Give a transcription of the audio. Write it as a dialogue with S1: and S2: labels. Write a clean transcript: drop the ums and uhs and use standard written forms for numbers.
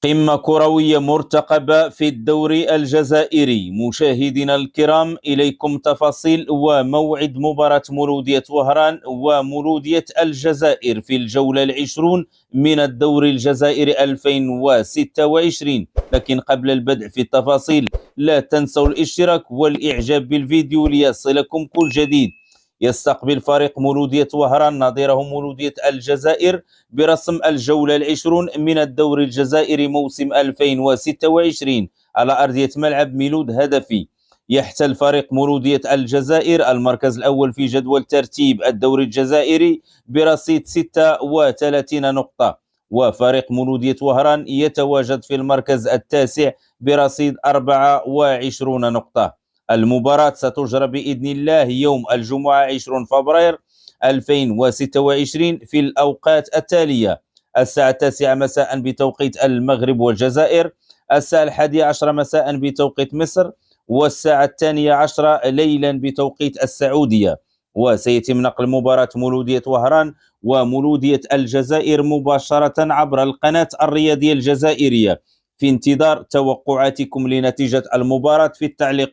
S1: قمة كروية مرتقبة في الدوري الجزائري. مشاهدينا الكرام، إليكم تفاصيل وموعد مباراة مولودية وهران ومولودية الجزائر في الجولة العشرون من الدوري الجزائري 2026. لكن قبل البدء في التفاصيل لا تنسوا الاشتراك والإعجاب بالفيديو ليصلكم كل جديد. يستقبل فريق مولودية وهران نظيره مولودية الجزائر برسم الجولة العشرون من الدوري الجزائري موسم 2026 على أرضية ملعب ميلود هدفي. يحتل فريق مولودية الجزائر المركز الأول في جدول ترتيب الدوري الجزائري برصيد 36 نقطة، وفريق مولودية وهران يتواجد في المركز التاسع برصيد 24 نقطة. المباراة ستجرى بإذن الله يوم الجمعة 20 فبراير 2026 في الأوقات التالية: الساعة 9 مساء بتوقيت المغرب والجزائر، الساعة 11 مساء بتوقيت مصر، والساعة 12 ليلا بتوقيت السعودية. وسيتم نقل مباراة مولودية وهران ومولودية الجزائر مباشرة عبر القناة الرياضية الجزائرية. في انتظار توقعاتكم لنتيجة المباراة في التعليقات.